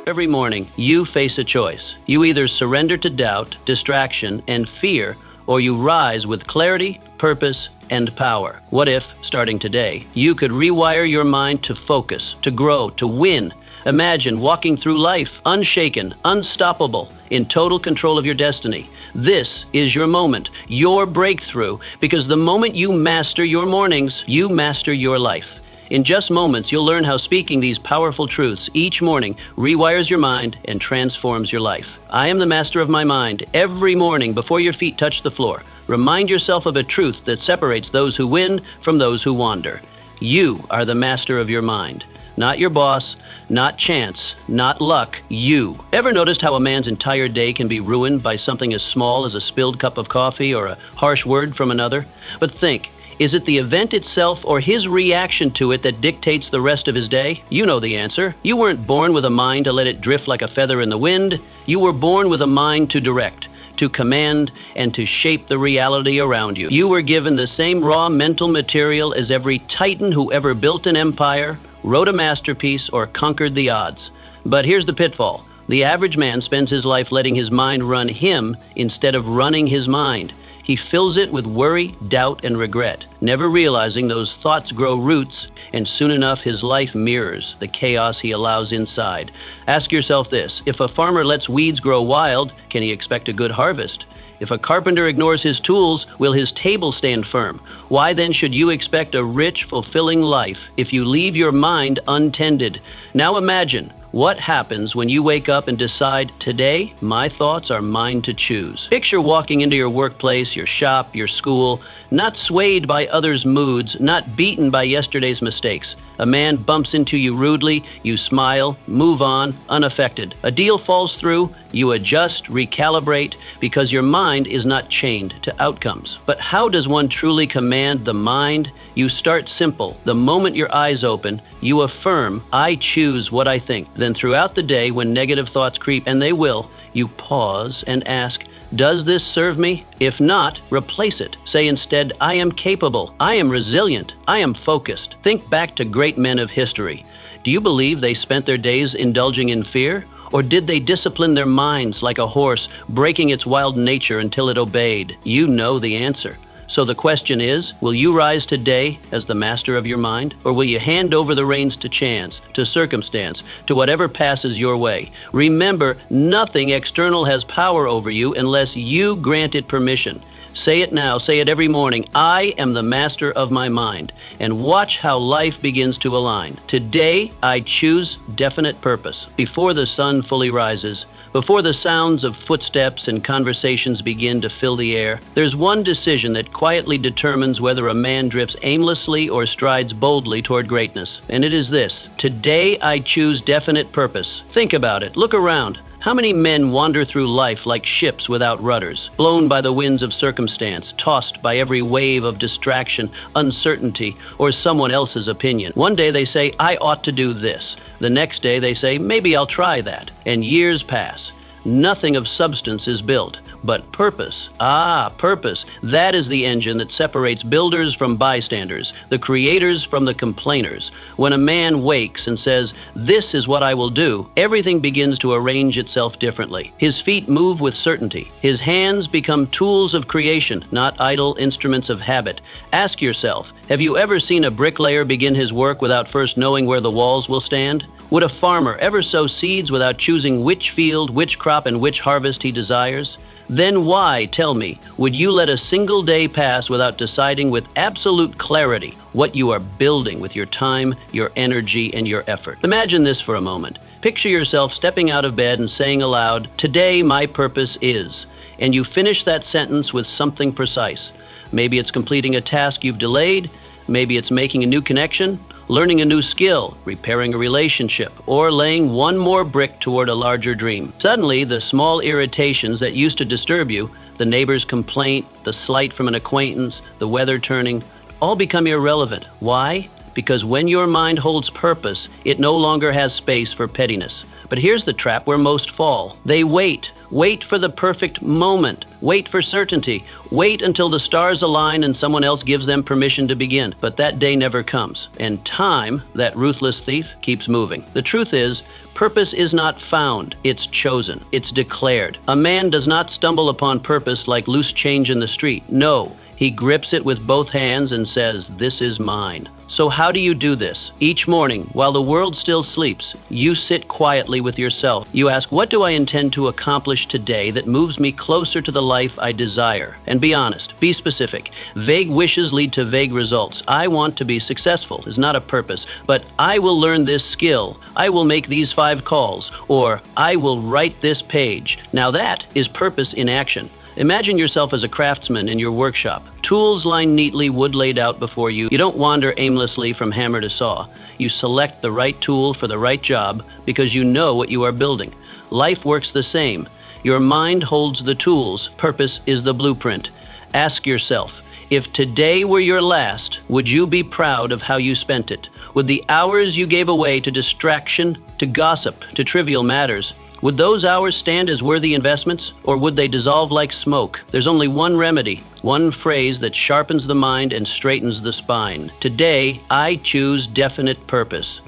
Every morning, you face a choice. You either surrender to doubt, distraction, and fear, or you rise with clarity, purpose, and power. What if, starting today, you could rewire your mind to focus, to grow, to win? Imagine walking through life unshaken, unstoppable, in total control of your destiny. This is your moment, your breakthrough, because the moment you master your mornings, you master your life. In just moments, you'll learn how speaking these powerful truths each morning rewires your mind and transforms your life. I am the master of my mind. Every morning before your feet touch the floor, remind yourself of a truth that separates those who win from those who wander. You are the master of your mind. Not your boss, not chance, not luck, you. Ever noticed how a man's entire day can be ruined by something as small as a spilled cup of coffee or a harsh word from another? But think, is it the event itself or his reaction to it that dictates the rest of his day? You know the answer. You weren't born with a mind to let it drift like a feather in the wind. You were born with a mind to direct, to command, and to shape the reality around you. You were given the same raw mental material as every titan who ever built an empire, wrote a masterpiece, or conquered the odds. But here's the pitfall. The average man spends his life letting his mind run him instead of running his mind. He fills it with worry, doubt, and regret, never realizing those thoughts grow roots, and soon enough his life mirrors the chaos he allows inside. Ask yourself this: if a farmer lets weeds grow wild, can he expect a good harvest? If a carpenter ignores his tools, will his table stand firm? Why then should you expect a rich, fulfilling life if you leave your mind untended? Now imagine what happens when you wake up and decide, today, my thoughts are mine to choose. Picture walking into your workplace, your shop, your school, not swayed by others' moods, not beaten by yesterday's mistakes. A man bumps into you rudely, you smile, move on, unaffected. A deal falls through, you adjust, recalibrate, because your mind is not chained to outcomes. But how does one truly command the mind? You start simple. The moment your eyes open, you affirm, I choose what I think. Then throughout the day, when negative thoughts creep, and they will, you pause and ask, does this serve me? If not, replace it. Say instead, I am capable, I am resilient, I am focused. Think back to great men of history. Do you believe they spent their days indulging in fear? Or did they discipline their minds like a horse, breaking its wild nature until it obeyed? You know the answer. So the question is, will you rise today as the master of your mind? Or will you hand over the reins to chance, to circumstance, to whatever passes your way? Remember, nothing external has power over you unless you grant it permission. Say it now, say it every morning. I am the master of my mind. And watch how life begins to align. Today, I choose definite purpose. Before the sun fully rises, before the sounds of footsteps and conversations begin to fill the air, there's one decision that quietly determines whether a man drifts aimlessly or strides boldly toward greatness. And it is this: today I choose definite purpose. Think about it. Look around. How many men wander through life like ships without rudders, blown by the winds of circumstance, tossed by every wave of distraction, uncertainty, or someone else's opinion? One day they say, I ought to do this. The next day they say, maybe I'll try that. And years pass. Nothing of substance is built, but purpose. Purpose. That is the engine that separates builders from bystanders, the creators from the complainers. When a man wakes and says, this is what I will do, everything begins to arrange itself differently. His feet move with certainty. His hands become tools of creation, not idle instruments of habit. Ask yourself, have you ever seen a bricklayer begin his work without first knowing where the walls will stand? Would a farmer ever sow seeds without choosing which field, which crop, and which harvest he desires? Then why, tell me, would you let a single day pass without deciding with absolute clarity what you are building with your time, your energy, and your effort? Imagine this for a moment. Picture yourself stepping out of bed and saying aloud, today my purpose is. And you finish that sentence with something precise. Maybe it's completing a task you've delayed. Maybe it's making a new connection, learning a new skill, repairing a relationship, or laying one more brick toward a larger dream. Suddenly, the small irritations that used to disturb you, the neighbor's complaint, the slight from an acquaintance, the weather turning, all become irrelevant. Why? because when your mind holds purpose, it no longer has space for pettiness. But here's the trap where most fall. They wait. Wait for the perfect moment. Wait for certainty. Wait until the stars align and someone else gives them permission to begin. But that day never comes. And time, that ruthless thief, keeps moving. The truth is, purpose is not found, it's chosen, it's declared. A man does not stumble upon purpose like loose change in the street. No, he grips it with both hands and says, "This is mine." So how do you do this? Each morning, while the world still sleeps, you sit quietly with yourself. You ask, what do I intend to accomplish today that moves me closer to the life I desire? And be honest, be specific. Vague wishes lead to vague results. I want to be successful is not a purpose, but I will learn this skill. I will make these 5 calls, or I will write this page. Now that is purpose in action. Imagine yourself as a craftsman in your workshop. Tools lined neatly, wood laid out before you. You don't wander aimlessly from hammer to saw. You select the right tool for the right job because you know what you are building. Life works the same. Your mind holds the tools. Purpose is the blueprint. Ask yourself, if today were your last, would you be proud of how you spent it? Would the hours you gave away to distraction, to gossip, to trivial matters, would those hours stand as worthy investments, or would they dissolve like smoke? There's only one remedy, one phrase that sharpens the mind and straightens the spine. Today, I choose definite purpose.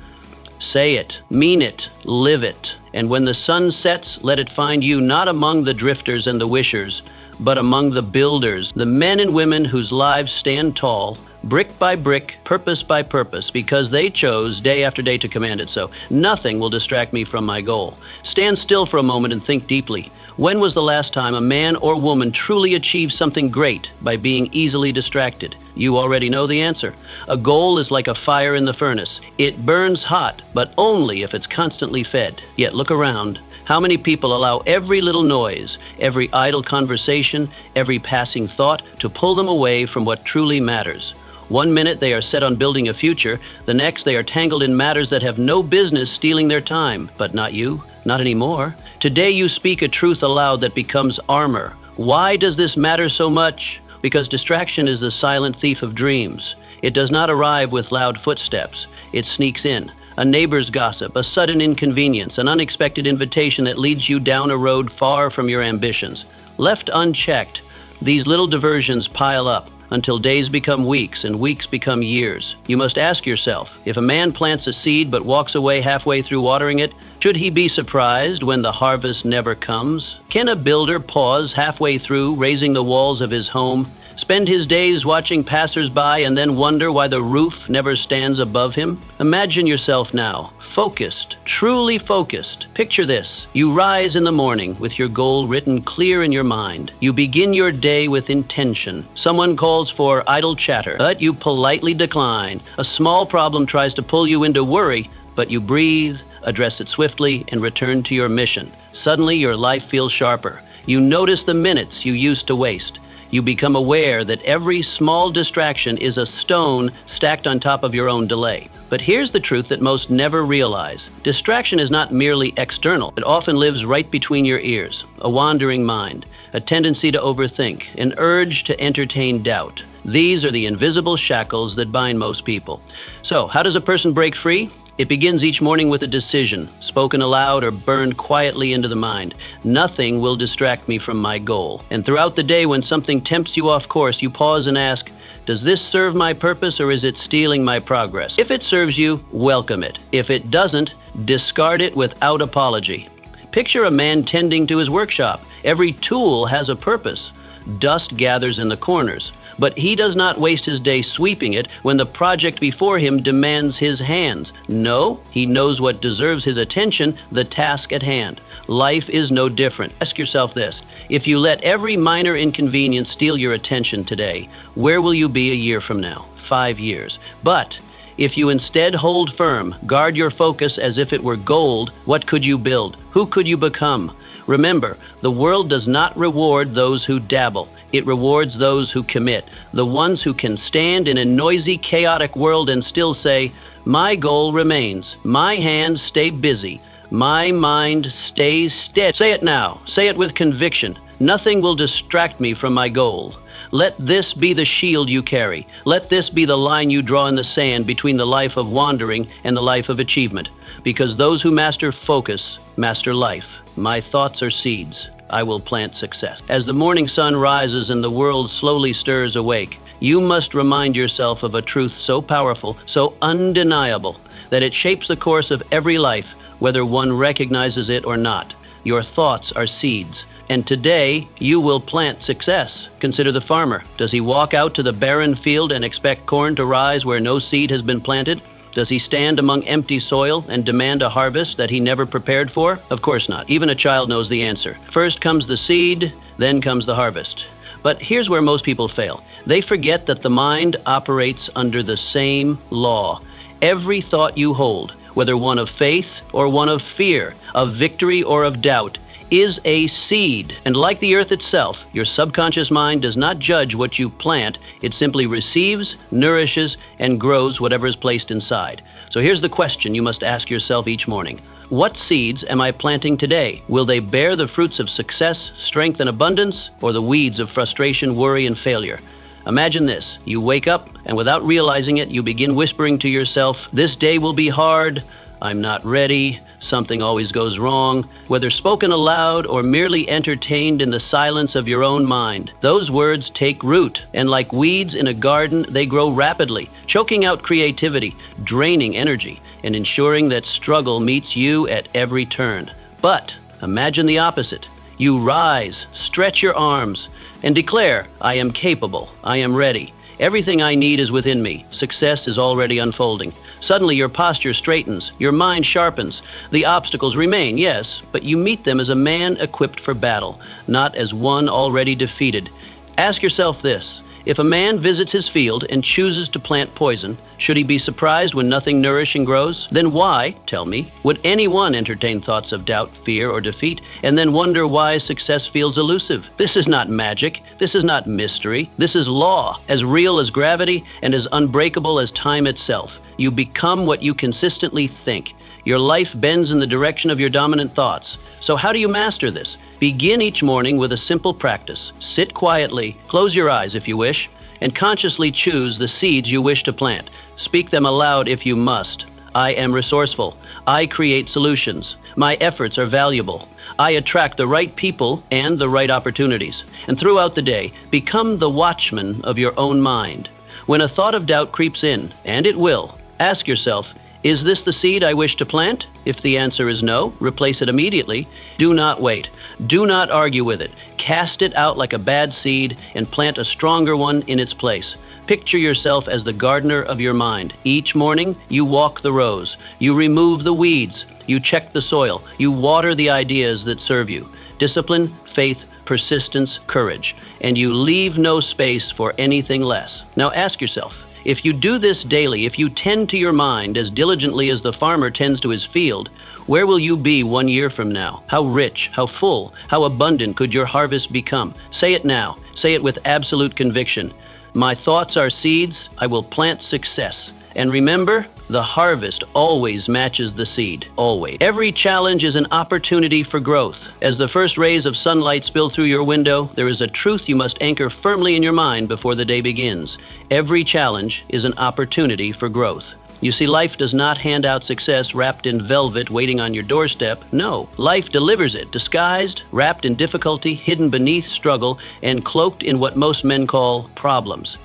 Say it, mean it, live it. And when the sun sets, let it find you not among the drifters and the wishers, but among the builders, the men and women whose lives stand tall, brick by brick, purpose by purpose, because they chose day after day to command it so. Nothing will distract me from my goal. Stand still for a moment and think deeply. When was the last time a man or woman truly achieved something great by being easily distracted? You already know the answer. A goal is like a fire in the furnace. It burns hot, but only if it's constantly fed. Yet look around. How many people allow every little noise, every idle conversation, every passing thought to pull them away from what truly matters? One minute they are set on building a future, the next they are tangled in matters that have no business stealing their time. But not you, not anymore. Today you speak a truth aloud that becomes armor. Why does this matter so much? Because distraction is the silent thief of dreams. It does not arrive with loud footsteps. It sneaks in. A neighbor's gossip, a sudden inconvenience, an unexpected invitation that leads you down a road far from your ambitions. Left unchecked, these little diversions pile up until days become weeks and weeks become years. You must ask yourself, if a man plants a seed but walks away halfway through watering it, should he be surprised when the harvest never comes? Can a builder pause halfway through raising the walls of his home, spend his days watching passers-by and then wonder why the roof never stands above him? Imagine yourself now, focused, truly focused. Picture this. You rise in the morning with your goal written clear in your mind. You begin your day with intention. Someone calls for idle chatter, but you politely decline. A small problem tries to pull you into worry, but you breathe, address it swiftly, and return to your mission. Suddenly, your life feels sharper. You notice the minutes you used to waste. You become aware that every small distraction is a stone stacked on top of your own delay. But here's the truth that most never realize. Distraction is not merely external. It often lives right between your ears. A wandering mind, a tendency to overthink, an urge to entertain doubt. These are the invisible shackles that bind most people. So, how does a person break free? It begins each morning with a decision, spoken aloud or burned quietly into the mind. Nothing will distract me from my goal. And throughout the day, when something tempts you off course, you pause and ask, does this serve my purpose or is it stealing my progress? If it serves you, welcome it. If it doesn't, discard it without apology. Picture a man tending to his workshop. Every tool has a purpose. Dust gathers in the corners. But he does not waste his day sweeping it when the project before him demands his hands. No, he knows what deserves his attention, the task at hand. Life is no different. Ask yourself this. If you let every minor inconvenience steal your attention today, where will you be a year from now? 5 years. But if you instead hold firm, guard your focus as if it were gold, what could you build? Who could you become? Remember, the world does not reward those who dabble. It rewards those who commit, the ones who can stand in a noisy, chaotic world and still say, my goal remains, my hands stay busy, my mind stays steady. Say it now. Say it with conviction. Nothing will distract me from my goal. Let this be the shield you carry. Let this be the line you draw in the sand between the life of wandering and the life of achievement. Because those who master focus master life. My thoughts are seeds. I will plant success. As the morning sun rises and the world slowly stirs awake, you must remind yourself of a truth so powerful, so undeniable, that it shapes the course of every life, whether one recognizes it or not. Your thoughts are seeds. And today, you will plant success. Consider the farmer. Does he walk out to the barren field and expect corn to rise where no seed has been planted? Does he stand among empty soil and demand a harvest that he never prepared for? Of course not. Even a child knows the answer. First comes the seed, then comes the harvest. But here's where most people fail. They forget that the mind operates under the same law. Every thought you hold, whether one of faith or one of fear, of victory or of doubt, is a seed. And like the earth itself, your subconscious mind does not judge what you plant. It simply receives, nourishes, and grows whatever is placed inside. So here's the question you must ask yourself each morning. What seeds am I planting today? Will they bear the fruits of success, strength, and abundance, or the weeds of frustration, worry, and failure? Imagine this. You wake up, and without realizing it, you begin whispering to yourself, "This day will be hard. I'm not ready. Something always goes wrong." Whether spoken aloud or merely entertained in the silence of your own mind, those words take root, and like weeds in a garden, they grow rapidly, choking out creativity, draining energy, and ensuring that struggle meets you at every turn. But imagine the opposite. You rise, stretch your arms, and declare, "I am capable, I am ready. Everything I need is within me. Success is already unfolding." Suddenly your posture straightens, your mind sharpens. The obstacles remain, yes, but you meet them as a man equipped for battle, not as one already defeated. Ask yourself this. If a man visits his field and chooses to plant poison, should he be surprised when nothing nourishing grows? Then why, tell me, would anyone entertain thoughts of doubt, fear, or defeat, and then wonder why success feels elusive? This is not magic. This is not mystery. This is law, as real as gravity and as unbreakable as time itself. You become what you consistently think. Your life bends in the direction of your dominant thoughts. So how do you master this? Begin each morning with a simple practice. Sit quietly, close your eyes if you wish, and consciously choose the seeds you wish to plant. Speak them aloud if you must. I am resourceful. I create solutions. My efforts are valuable. I attract the right people and the right opportunities. And throughout the day, become the watchman of your own mind. When a thought of doubt creeps in, and it will, ask yourself, is this the seed I wish to plant? If the answer is no, replace it immediately. Do not wait. Do not argue with it. Cast it out like a bad seed and plant a stronger one in its place. Picture yourself as the gardener of your mind. Each morning, you walk the rows. You remove the weeds. You check the soil. You water the ideas that serve you. Discipline, faith, persistence, courage. And you leave no space for anything less. Now ask yourself, if you do this daily, if you tend to your mind as diligently as the farmer tends to his field, where will you be 1 year from now? How rich, how full, how abundant could your harvest become? Say it now. Say it with absolute conviction. My thoughts are seeds. I will plant success. And remember, the harvest always matches the seed, always. Every challenge is an opportunity for growth. As the first rays of sunlight spill through your window, there is a truth you must anchor firmly in your mind before the day begins. Every challenge is an opportunity for growth. You see, life does not hand out success wrapped in velvet waiting on your doorstep. No, life delivers it, disguised, wrapped in difficulty, hidden beneath struggle, and cloaked in what most men call problems.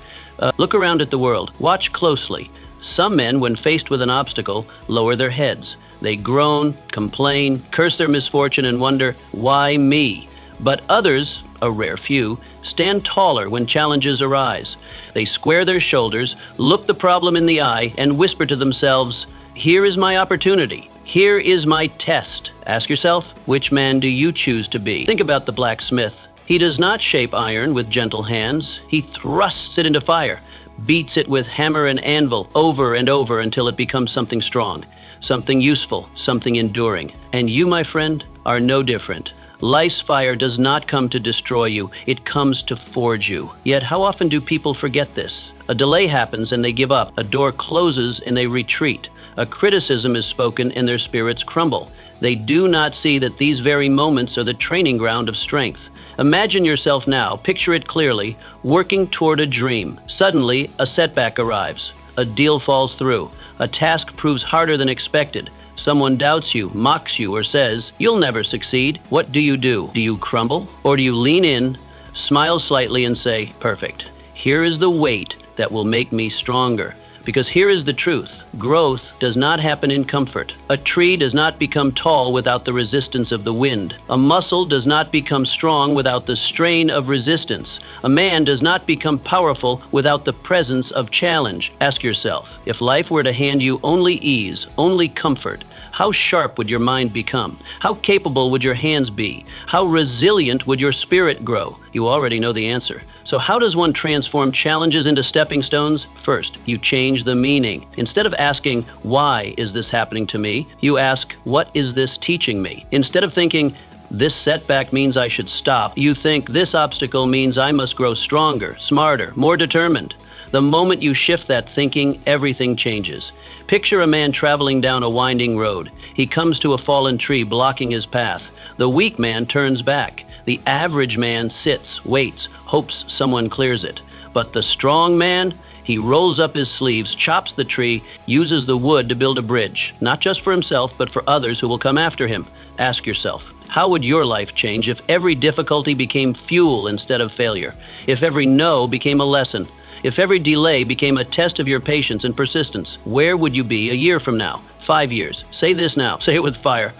Look around at the world. Watch closely. Some men, when faced with an obstacle, lower their heads. They groan, complain, curse their misfortune, and wonder, why me? But others, a rare few, stand taller when challenges arise. They square their shoulders, look the problem in the eye, and whisper to themselves, here is my opportunity. Here is my test. Ask yourself, which man do you choose to be? Think about the blacksmith. He does not shape iron with gentle hands. He thrusts it into fire, beats it with hammer and anvil over and over until it becomes something strong, something useful, something enduring. And you, my friend, are no different. Life's fire does not come to destroy you. It comes to forge you. Yet how often do people forget this? A delay happens and they give up. A door closes and they retreat. A criticism is spoken and their spirits crumble. They do not see that these very moments are the training ground of strength. Imagine yourself now, picture it clearly, working toward a dream. Suddenly, a setback arrives. A deal falls through. A task proves harder than expected. Someone doubts you, mocks you, or says, "You'll never succeed." What do? Do you crumble? Or do you lean in, smile slightly, and say, "Perfect. Here is the weight that will make me stronger"? Because here is the truth. Growth does not happen in comfort. A tree does not become tall without the resistance of the wind. A muscle does not become strong without the strain of resistance. A man does not become powerful without the presence of challenge. Ask yourself, if life were to hand you only ease, only comfort, how sharp would your mind become? How capable would your hands be? How resilient would your spirit grow? You already know the answer. So how does one transform challenges into stepping stones? First, you change the meaning. Instead of asking, "Why is this happening to me?" you ask, "What is this teaching me?" Instead of thinking, "This setback means I should stop," you think, "This obstacle means I must grow stronger, smarter, more determined." The moment you shift that thinking, everything changes. Picture a man traveling down a winding road. He comes to a fallen tree blocking his path. The weak man turns back. The average man sits, waits, hopes someone clears it. But the strong man, he rolls up his sleeves, chops the tree, uses the wood to build a bridge, not just for himself, but for others who will come after him. Ask yourself, how would your life change if every difficulty became fuel instead of failure? If every no became a lesson? If every delay became a test of your patience and persistence? Where would you be a year from now? 5 years? Say this now. Say it with fire.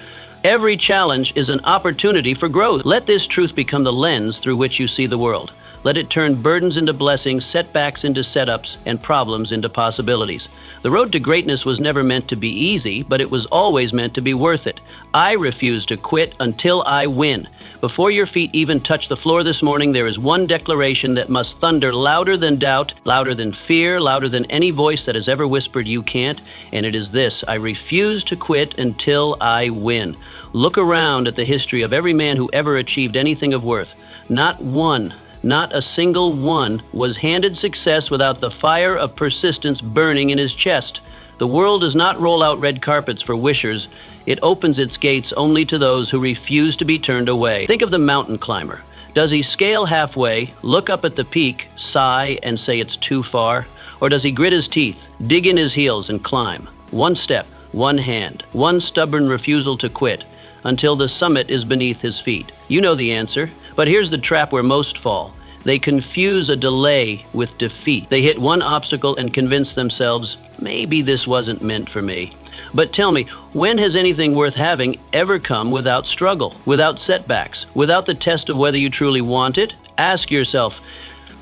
Every challenge is an opportunity for growth. Let this truth become the lens through which you see the world. Let it turn burdens into blessings, setbacks into setups, and problems into possibilities. The road to greatness was never meant to be easy, but it was always meant to be worth it. I refuse to quit until I win. Before your feet even touch the floor this morning, there is one declaration that must thunder louder than doubt, louder than fear, louder than any voice that has ever whispered you can't, and it is this: I refuse to quit until I win. Look around at the history of every man who ever achieved anything of worth. Not one, not a single one, was handed success without the fire of persistence burning in his chest. The world does not roll out red carpets for wishers. It opens its gates only to those who refuse to be turned away. Think of the mountain climber. Does he scale halfway, look up at the peak, sigh, and say it's too far? Or does he grit his teeth, dig in his heels, and climb? One step, one hand, one stubborn refusal to quit, until the summit is beneath his feet. You know the answer, but here's the trap where most fall. They confuse a delay with defeat. They hit one obstacle and convince themselves, maybe this wasn't meant for me. But tell me, when has anything worth having ever come without struggle, without setbacks, without the test of whether you truly want it? Ask yourself,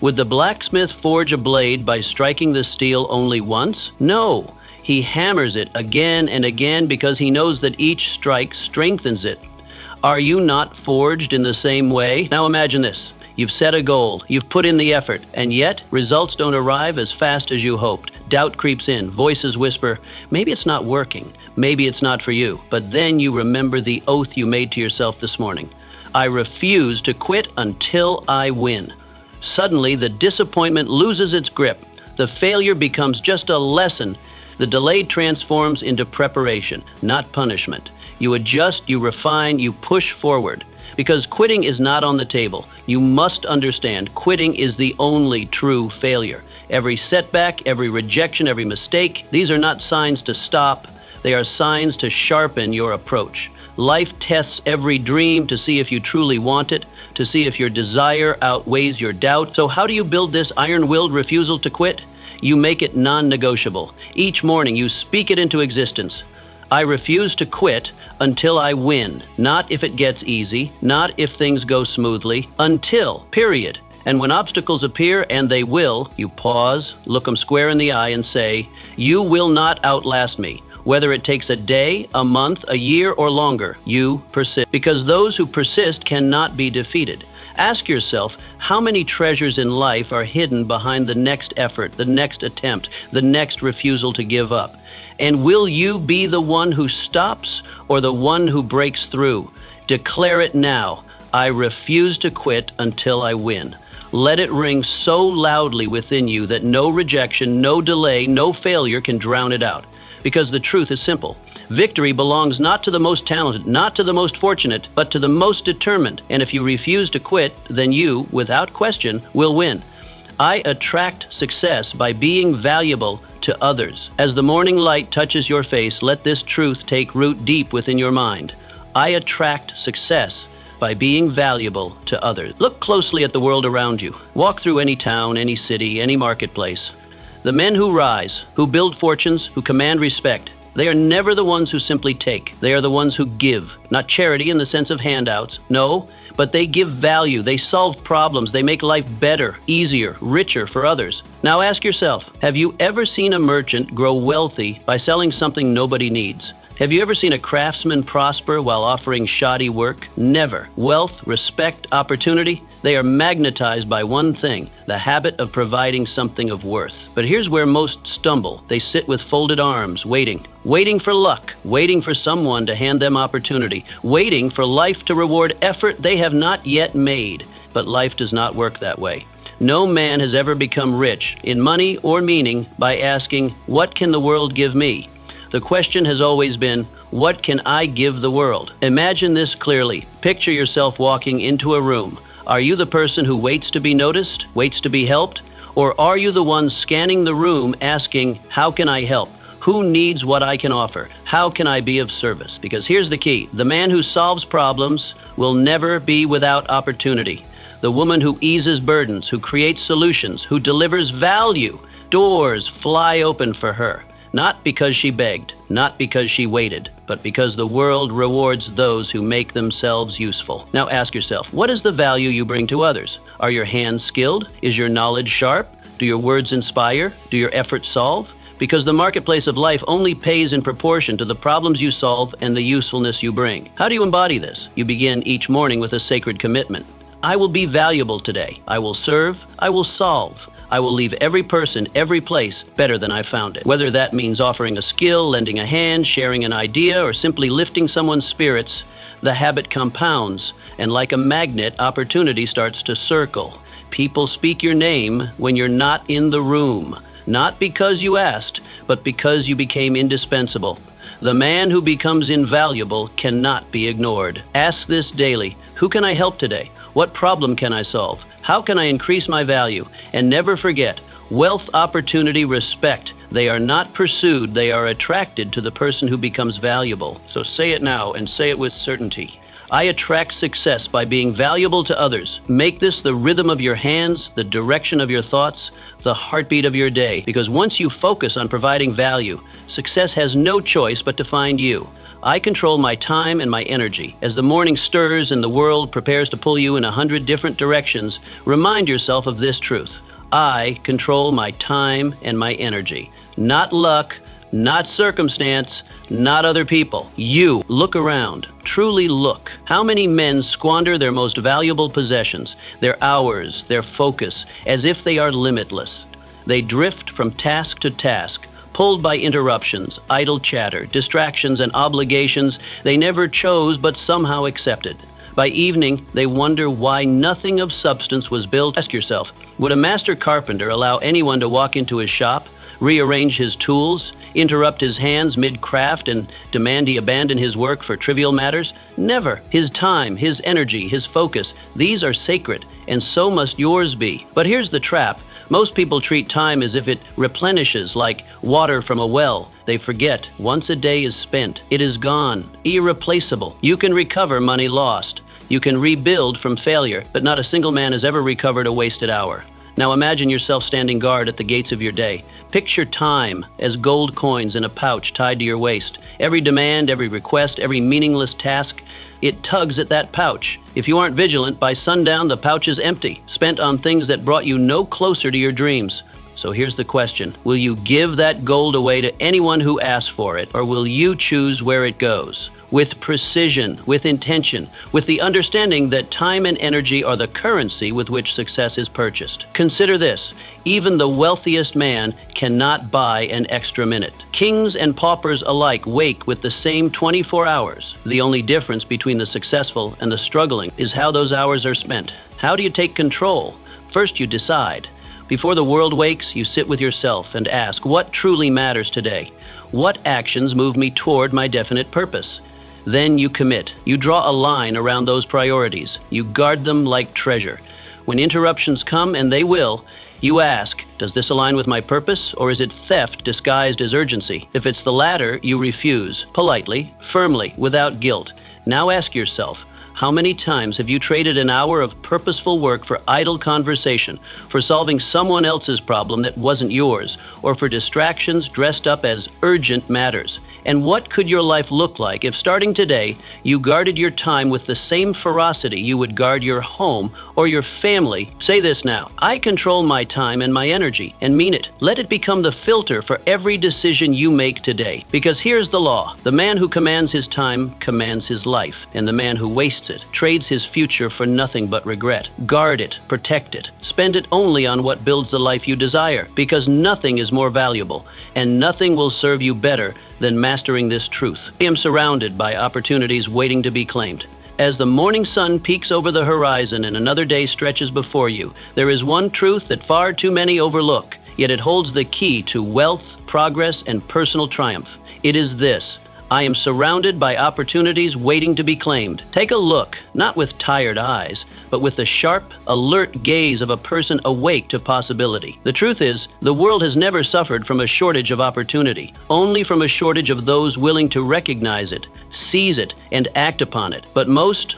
would the blacksmith forge a blade by striking the steel only once? No. He hammers it again and again because he knows that each strike strengthens it. Are you not forged in the same way? Now imagine this. You've set a goal, you've put in the effort, and yet results don't arrive as fast as you hoped. Doubt creeps in, voices whisper, maybe it's not working, maybe it's not for you. But then you remember the oath you made to yourself this morning. I refuse to quit until I win. Suddenly, the disappointment loses its grip. The failure becomes just a lesson. The delay transforms into preparation, not punishment. You adjust, you refine, you push forward. Because quitting is not on the table. You must understand, quitting is the only true failure. Every setback, every rejection, every mistake, these are not signs to stop. They are signs to sharpen your approach. Life tests every dream to see if you truly want it, to see if your desire outweighs your doubt. So how do you build this iron-willed refusal to quit? You make it non-negotiable. Each morning you speak it into existence. I refuse to quit until I win. Not if it gets easy, not if things go smoothly, until, period. And when obstacles appear, and they will, you pause, look them square in the eye and say, you will not outlast me. Whether it takes a day, a month, a year, or longer, you persist. Because those who persist cannot be defeated. Ask yourself, how many treasures in life are hidden behind the next effort, the next attempt, the next refusal to give up? And will you be the one who stops or the one who breaks through? Declare it now. I refuse to quit until I win. Let it ring so loudly within you that no rejection, no delay, no failure can drown it out. because the truth is simple. Victory belongs not to the most talented, not to the most fortunate, but to the most determined. And if you refuse to quit, then you, without question, will win. I attract success by being valuable to others. As the morning light touches your face, let this truth take root deep within your mind. I attract success by being valuable to others. Look closely at the world around you. Walk through any town, any city, any marketplace. The men who rise, who build fortunes, who command respect, they are never the ones who simply take. They are the ones who give. Not charity in the sense of handouts, no, but they give value. They solve problems. They make life better, easier, richer for others. Now ask yourself, have you ever seen a merchant grow wealthy by selling something nobody needs? Have you ever seen a craftsman prosper while offering shoddy work? Never. Wealth, respect, opportunity, they are magnetized by one thing, the habit of providing something of worth. But here's where most stumble. They sit with folded arms, waiting for luck, waiting for someone to hand them opportunity, waiting for life to reward effort they have not yet made. But life does not work that way. No man has ever become rich in money or meaning by asking, what can the world give me? The question has always been, what can I give the world? Imagine this clearly. Picture yourself walking into a room. Are you the person who waits to be noticed, waits to be helped? Or are you the one scanning the room asking, how can I help? Who needs what I can offer? How can I be of service? Because here's the key. The man who solves problems will never be without opportunity. The woman who eases burdens, who creates solutions, who delivers value, doors fly open for her. Not because she begged, not because she waited, but because the world rewards those who make themselves useful. Now ask yourself, what is the value you bring to others? Are your hands skilled? Is your knowledge sharp? Do your words inspire? Do your efforts solve? Because the marketplace of life only pays in proportion to the problems you solve and the usefulness you bring. How do you embody this? You begin each morning with a sacred commitment. I will be valuable today. I will serve. I will solve. I will leave every person, every place, better than I found it. Whether that means offering a skill, lending a hand, sharing an idea, or simply lifting someone's spirits, the habit compounds, and like a magnet, opportunity starts to circle. People speak your name when you're not in the room, not because you asked, but because you became indispensable. The man who becomes invaluable cannot be ignored. Ask this daily. Who can I help today? What problem can I solve? How can I increase my value? And never forget, wealth, opportunity, respect. They are not pursued, they are attracted to the person who becomes valuable. So say it now and say it with certainty. I attract success by being valuable to others. Make this the rhythm of your hands, the direction of your thoughts, the heartbeat of your day. Because once you focus on providing value, success has no choice but to find you. I control my time and my energy. As the morning stirs and the world prepares to pull you in 100 different directions, remind yourself of this truth. I control my time and my energy. Not luck, not circumstance, not other people. You. Look around. Truly look. How many men squander their most valuable possessions, their hours, their focus, as if they are limitless? They drift from task to task, pulled by interruptions, idle chatter, distractions, and obligations they never chose but somehow accepted. By evening, they wonder why nothing of substance was built. Ask yourself, would a master carpenter allow anyone to walk into his shop, rearrange his tools, interrupt his hands mid-craft, and demand he abandon his work for trivial matters? Never. His time, his energy, his focus, these are sacred, and so must yours be. But here's the trap. Most people treat time as if it replenishes like water from a well. They forget, once a day is spent, it is gone, irreplaceable. You can recover money lost. You can rebuild from failure, but not a single man has ever recovered a wasted hour. Now imagine yourself standing guard at the gates of your day. Picture time as gold coins in a pouch tied to your waist. Every demand, every request, every meaningless task, it tugs at that pouch. If you aren't vigilant, by sundown the pouch is empty, spent on things that brought you no closer to your dreams. So here's the question. Will you give that gold away to anyone who asks for it, or will you choose where it goes? With precision, with intention, with the understanding that time and energy are the currency with which success is purchased. Consider this. Even the wealthiest man cannot buy an extra minute. Kings and paupers alike wake with the same 24 hours. The only difference between the successful and the struggling is how those hours are spent. How do you take control? First, you decide. Before the world wakes, you sit with yourself and ask, what truly matters today? What actions move me toward my definite purpose? Then you commit. You draw a line around those priorities. You guard them like treasure. When interruptions come, and they will, you ask, does this align with my purpose, or is it theft disguised as urgency? If it's the latter, you refuse, politely, firmly, without guilt. Now ask yourself, how many times have you traded an hour of purposeful work for idle conversation, for solving someone else's problem that wasn't yours, or for distractions dressed up as urgent matters? And what could your life look like if starting today you guarded your time with the same ferocity you would guard your home or your family? Say this now: I control my time and my energy, and mean it. Let it become the filter for every decision you make today. Because here's the law: the man who commands his time commands his life, and the man who wastes it trades his future for nothing but regret. Guard it, protect it, spend it only on what builds the life you desire, because nothing is more valuable, and nothing will serve you better than mastering this truth. I am surrounded by opportunities waiting to be claimed. As the morning sun peeks over the horizon and another day stretches before you, there is one truth that far too many overlook, yet it holds the key to wealth, progress, and personal triumph. It is this: I am surrounded by opportunities waiting to be claimed. Take a look, not with tired eyes, but with the sharp, alert gaze of a person awake to possibility. The truth is, the world has never suffered from a shortage of opportunity, only from a shortage of those willing to recognize it, seize it, and act upon it. But most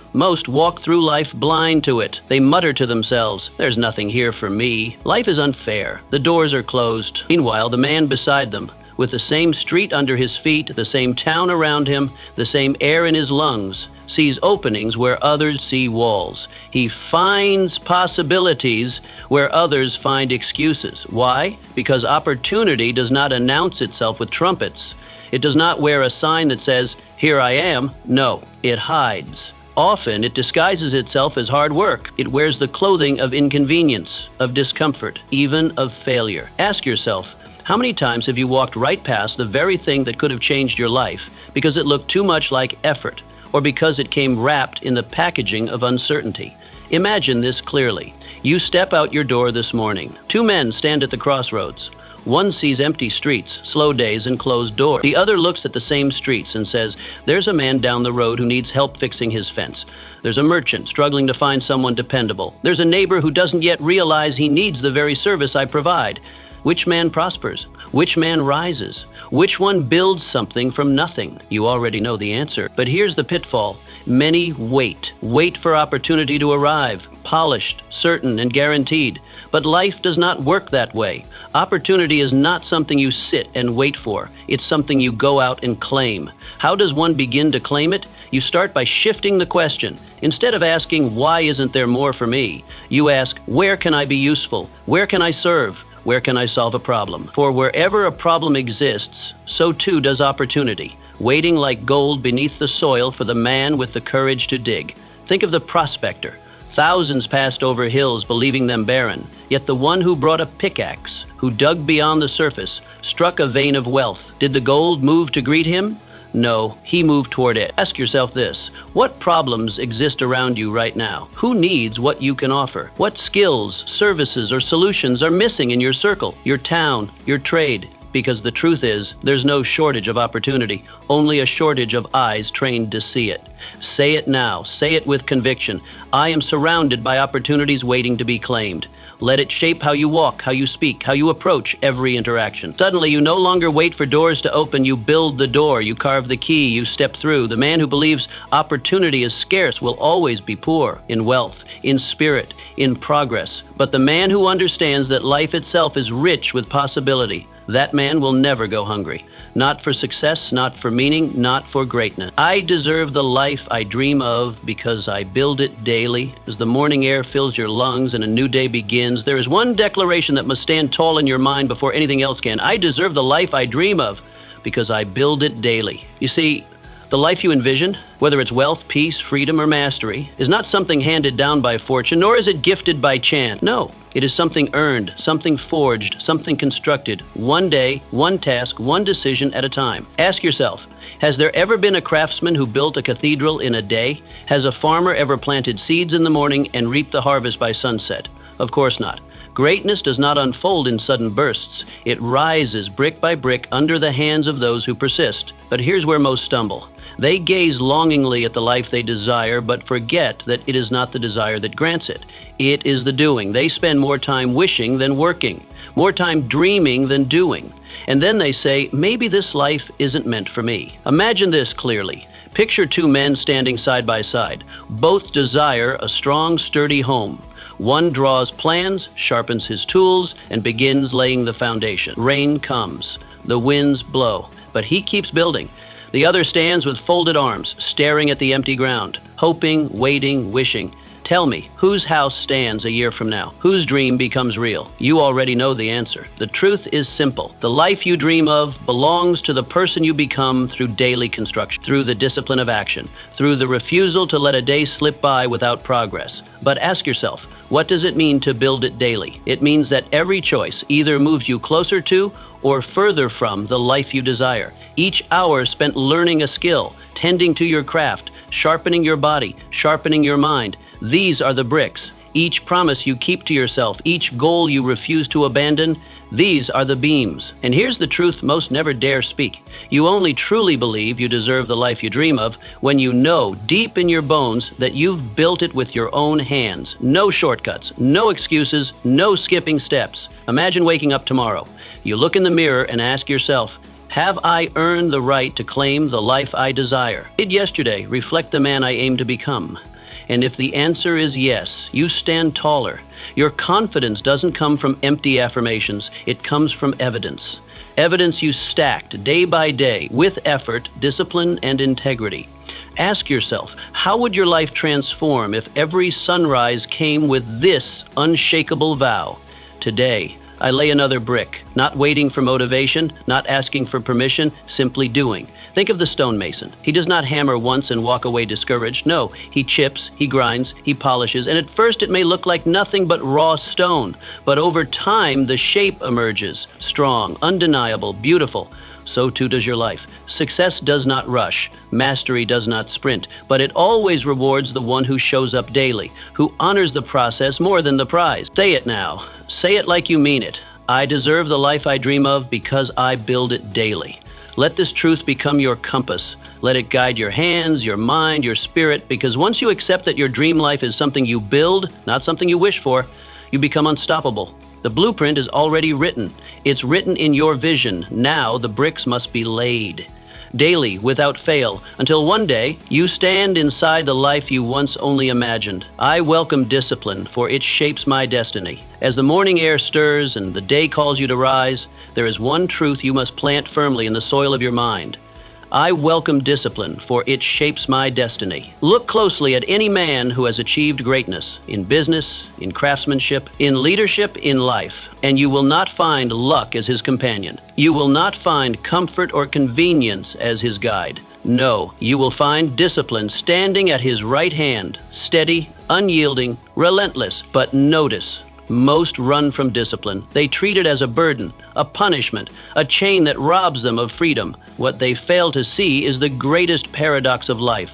walk through life blind to it. They mutter to themselves, "There's nothing here for me. Life is unfair. The doors are closed." Meanwhile, the man beside them, with the same street under his feet, the same town around him, the same air in his lungs, sees openings where others see walls. He finds possibilities where others find excuses. Why? Because opportunity does not announce itself with trumpets. It does not wear a sign that says, "Here I am." No, it hides. Often it disguises itself as hard work. It wears the clothing of inconvenience, of discomfort, even of failure. Ask yourself, how many times have you walked right past the very thing that could have changed your life because it looked too much like effort, or because it came wrapped in the packaging of uncertainty? Imagine this clearly. You step out your door this morning. Two men stand at the crossroads. One sees empty streets, slow days, and closed doors. The other looks at the same streets and says, "There's a man down the road who needs help fixing his fence. There's a merchant struggling to find someone dependable. There's a neighbor who doesn't yet realize he needs the very service I provide." Which man prospers? Which man rises? Which one builds something from nothing? You already know the answer, but here's the pitfall. Many wait for opportunity to arrive, polished, certain, and guaranteed. But life does not work that way. Opportunity is not something you sit and wait for. It's something you go out and claim. How does one begin to claim it? You start by shifting the question. Instead of asking, "Why isn't there more for me?" you ask, "Where can I be useful? Where can I serve? Where can I solve a problem?" For wherever a problem exists, so too does opportunity, waiting like gold beneath the soil for the man with the courage to dig. Think of the prospector. Thousands passed over hills believing them barren, yet the one who brought a pickaxe, who dug beyond the surface, struck a vein of wealth. Did the gold move to greet him? No, he moved toward it. Ask yourself this: what problems exist around you right now? Who needs what you can offer? What skills, services, or solutions are missing in your circle, your town, your trade? Because the truth is, there's no shortage of opportunity, only a shortage of eyes trained to see it. Say it now. Say it with conviction. I am surrounded by opportunities waiting to be claimed. Let it shape how you walk, how you speak, how you approach every interaction. Suddenly, you no longer wait for doors to open. You build the door. You carve the key. You step through. The man who believes opportunity is scarce will always be poor in wealth, in spirit, in progress. But the man who understands that life itself is rich with possibility, that man will never go hungry. Not for success, not for meaning, not for greatness. I deserve the life I dream of because I build it daily. As the morning air fills your lungs and a new day begins, there is one declaration that must stand tall in your mind before anything else can. I deserve the life I dream of because I build it daily. You see, the life you envision, whether it's wealth, peace, freedom, or mastery, is not something handed down by fortune, nor is it gifted by chance. No, it is something earned, something forged, something constructed, one day, one task, one decision at a time. Ask yourself, has there ever been a craftsman who built a cathedral in a day? Has a farmer ever planted seeds in the morning and reaped the harvest by sunset? Of course not. Greatness does not unfold in sudden bursts. It rises brick by brick under the hands of those who persist. But here's where most stumble. They gaze longingly at the life they desire, but forget that it is not the desire that grants it. It is the doing. They spend more time wishing than working, more time dreaming than doing. And then they say, maybe this life isn't meant for me. Imagine this clearly. Picture two men standing side by side. Both desire a strong, sturdy home. One draws plans, sharpens his tools, and begins laying the foundation. Rain comes. The winds blow. But he keeps building. The other stands with folded arms, staring at the empty ground, hoping, waiting, wishing. Tell me, whose house stands a year from now? Whose dream becomes real? You already know the answer. The truth is simple. The life you dream of belongs to the person you become through daily construction, through the discipline of action, through the refusal to let a day slip by without progress. But ask yourself, what does it mean to build it daily? It means that every choice either moves you closer to or further from the life you desire. Each hour spent learning a skill, tending to your craft, sharpening your body, sharpening your mind. These are the bricks. Each promise you keep to yourself, each goal you refuse to abandon, these are the beams. And here's the truth most never dare speak. You only truly believe you deserve the life you dream of when you know deep in your bones that you've built it with your own hands. No shortcuts, no excuses, no skipping steps. Imagine waking up tomorrow. You look in the mirror and ask yourself, have I earned the right to claim the life I desire? Did yesterday reflect the man I aim to become? And if the answer is yes, you stand taller. Your confidence doesn't come from empty affirmations. It comes from evidence. Evidence you stacked day by day with effort, discipline, and integrity. Ask yourself, how would your life transform if every sunrise came with this unshakable vow? Today, I lay another brick, not waiting for motivation, not asking for permission, simply doing. Think of the stonemason. He does not hammer once and walk away discouraged. No, he chips, he grinds, he polishes, and at first it may look like nothing but raw stone. But over time, the shape emerges, strong, undeniable, beautiful. So too does your life. Success does not rush. Mastery does not sprint. But it always rewards the one who shows up daily, who honors the process more than the prize. Say it now. Say it like you mean it. I deserve the life I dream of because I build it daily. Let this truth become your compass. Let it guide your hands, your mind, your spirit, because once you accept that your dream life is something you build, not something you wish for, you become unstoppable. The blueprint is already written. It's written in your vision. Now the bricks must be laid. Daily, without fail, until one day you stand inside the life you once only imagined. I welcome discipline, for it shapes my destiny. As the morning air stirs and the day calls you to rise, there is one truth you must plant firmly in the soil of your mind. I welcome discipline, for it shapes my destiny. Look closely at any man who has achieved greatness in business, in craftsmanship, in leadership, in life, and you will not find luck as his companion. You will not find comfort or convenience as his guide. No, you will find discipline standing at his right hand, steady, unyielding, relentless. But notice, most run from discipline. They treat it as a burden, a punishment, a chain that robs them of freedom. What they fail to see is the greatest paradox of life.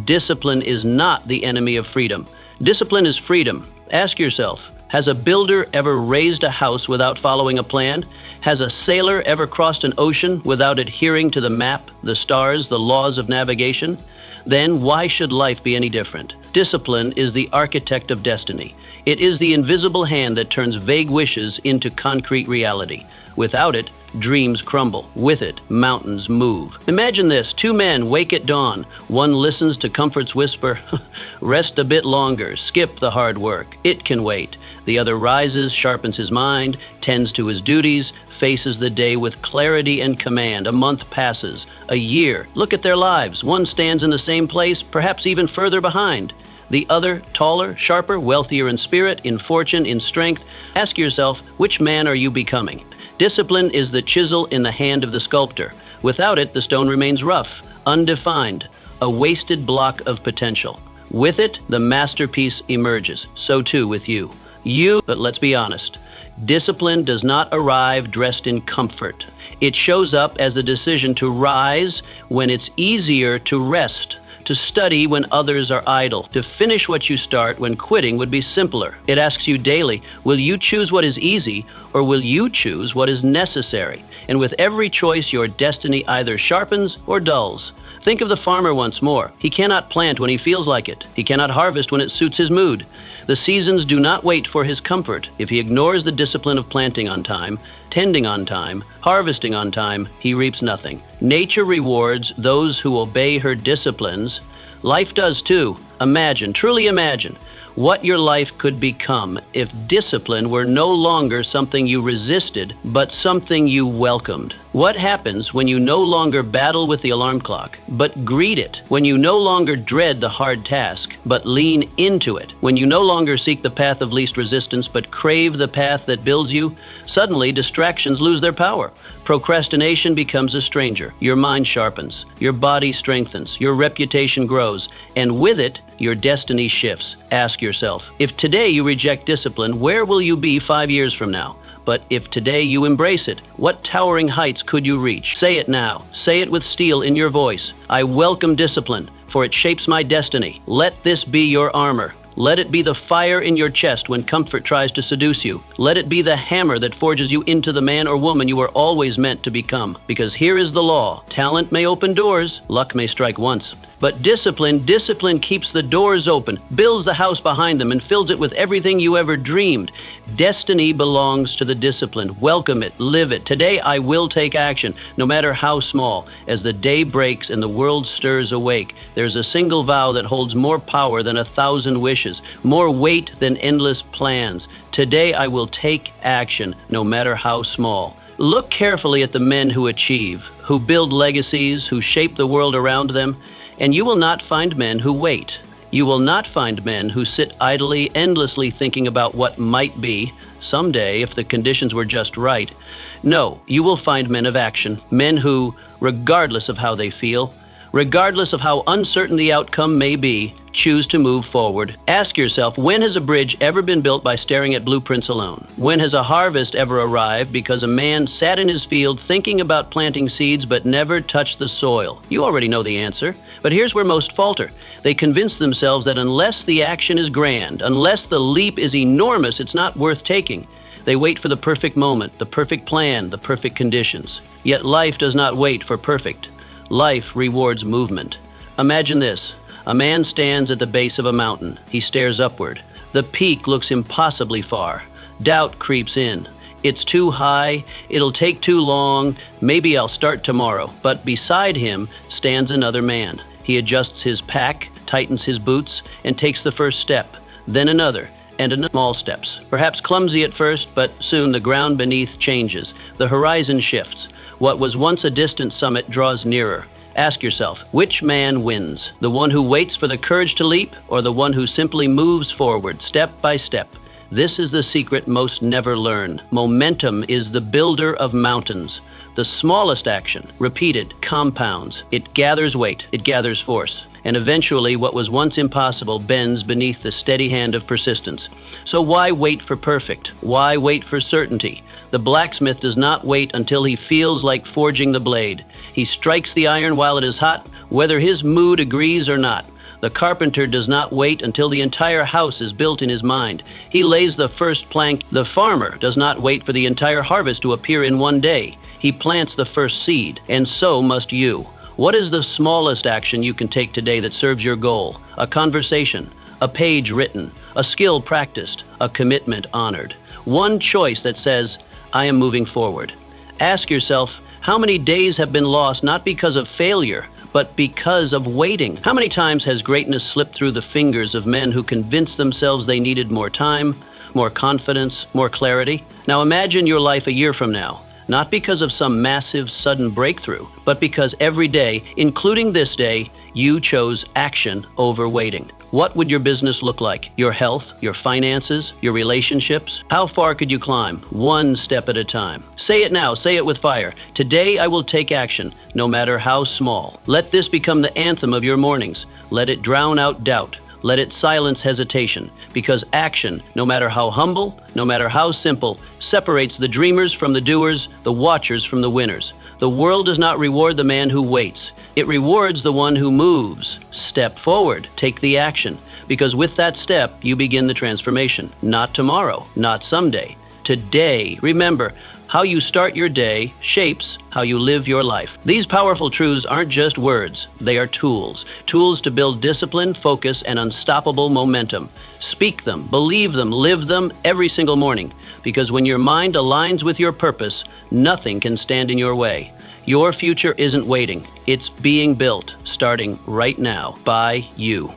Discipline is not the enemy of freedom. Discipline is freedom. Ask yourself, has a builder ever raised a house without following a plan? Has a sailor ever crossed an ocean without adhering to the map, the stars, the laws of navigation? Then why should life be any different? Discipline is the architect of destiny. It is the invisible hand that turns vague wishes into concrete reality. Without it, dreams crumble. With it, mountains move. Imagine this. Two men wake at dawn. One listens to comfort's whisper, rest a bit longer, skip the hard work. It can wait. The other rises, sharpens his mind, tends to his duties, faces the day with clarity and command. A month passes. A year. Look at their lives. One stands in the same place, perhaps even further behind. The other, taller, sharper, wealthier in spirit, in fortune, in strength. Ask yourself, which man are you becoming? Discipline is the chisel in the hand of the sculptor. Without it, the stone remains rough, undefined, a wasted block of potential. With it, the masterpiece emerges. So too with you. But let's be honest, discipline does not arrive dressed in comfort. It shows up as the decision to rise when it's easier to rest, to study when others are idle, to finish what you start when quitting would be simpler. It asks you daily, will you choose what is easy or will you choose what is necessary? And with every choice, your destiny either sharpens or dulls. Think of the farmer once more. He cannot plant when he feels like it. He cannot harvest when it suits his mood. The seasons do not wait for his comfort. If he ignores the discipline of planting on time, tending on time, harvesting on time, he reaps nothing. Nature rewards those who obey her disciplines. Life does too. Imagine, truly imagine, what your life could become if discipline were no longer something you resisted, but something you welcomed. What happens when you no longer battle with the alarm clock, but greet it? When you no longer dread the hard task, but lean into it? When you no longer seek the path of least resistance, but crave the path that builds you? Suddenly, distractions lose their power. Procrastination becomes a stranger. Your mind sharpens. Your body strengthens. Your reputation grows. And with it, your destiny shifts. Ask yourself, if today you reject discipline, where will you be 5 years from now? But if today you embrace it, what towering heights could you reach? Say it now. Say it with steel in your voice. I welcome discipline, for it shapes my destiny. Let this be your armor. Let it be the fire in your chest when comfort tries to seduce you. Let it be the hammer that forges you into the man or woman you were always meant to become. Because here is the law. Talent may open doors, luck may strike once. But discipline keeps the doors open, builds the house behind them, and fills it with everything you ever dreamed. Destiny belongs to the disciplined. Welcome it, live it. Today I will take action, no matter how small. As the day breaks and the world stirs awake, there's a single vow that holds more power than 1,000 wishes, more weight than endless plans. Today I will take action, no matter how small. Look carefully at the men who achieve, who build legacies, who shape the world around them. And you will not find men who wait. You will not find men who sit idly, endlessly thinking about what might be someday if the conditions were just right. No, you will find men of action, men who, regardless of how they feel, regardless of how uncertain the outcome may be, choose to move forward. Ask yourself, when has a bridge ever been built by staring at blueprints alone? When has a harvest ever arrived because a man sat in his field thinking about planting seeds but never touched the soil? You already know the answer, but here's where most falter. They convince themselves that unless the action is grand, unless the leap is enormous, it's not worth taking. They wait for the perfect moment, the perfect plan, the perfect conditions. Yet life does not wait for perfect. Life rewards movement. Imagine this. A man stands at the base of a mountain. He stares upward. The peak looks impossibly far. Doubt creeps in. It's too high. It'll take too long. Maybe I'll start tomorrow. But beside him stands another man. He adjusts his pack, tightens his boots, and takes the first step. Then another, and small steps. Perhaps clumsy at first, but soon the ground beneath changes. The horizon shifts. What was once a distant summit draws nearer. Ask yourself, which man wins? The one who waits for the courage to leap, or the one who simply moves forward, step by step? This is the secret most never learn. Momentum is the builder of mountains. The smallest action, repeated, compounds. It gathers weight, it gathers force. And eventually what was once impossible bends beneath the steady hand of persistence. So why wait for perfect? Why wait for certainty? The blacksmith does not wait until he feels like forging the blade. He strikes the iron while it is hot, whether his mood agrees or not. The carpenter does not wait until the entire house is built in his mind. He lays the first plank. The farmer does not wait for the entire harvest to appear in one day. He plants the first seed, and so must you. What is the smallest action you can take today that serves your goal? A conversation, a page written, a skill practiced, a commitment honored. One choice that says, I am moving forward. Ask yourself, how many days have been lost not because of failure, but because of waiting? How many times has greatness slipped through the fingers of men who convinced themselves they needed more time, more confidence, more clarity? Now imagine your life a year from now. Not because of some massive, sudden breakthrough, but because every day, including this day, you chose action over waiting. What would your business look like? Your health, your finances, your relationships? How far could you climb? One step at a time. Say it now, say it with fire. Today I will take action, no matter how small. Let this become the anthem of your mornings. Let it drown out doubt. Let it silence hesitation, because action, no matter how humble, no matter how simple, separates the dreamers from the doers, the watchers from the winners. The world does not reward the man who waits. It rewards the one who moves. Step forward. Take the action. Because with that step, you begin the transformation. Not tomorrow, not someday. Today. Remember, how you start your day shapes how you live your life. These powerful truths aren't just words. They are tools. Tools to build discipline, focus, and unstoppable momentum. Speak them, believe them, live them every single morning. Because when your mind aligns with your purpose, nothing can stand in your way. Your future isn't waiting. It's being built, starting right now by you.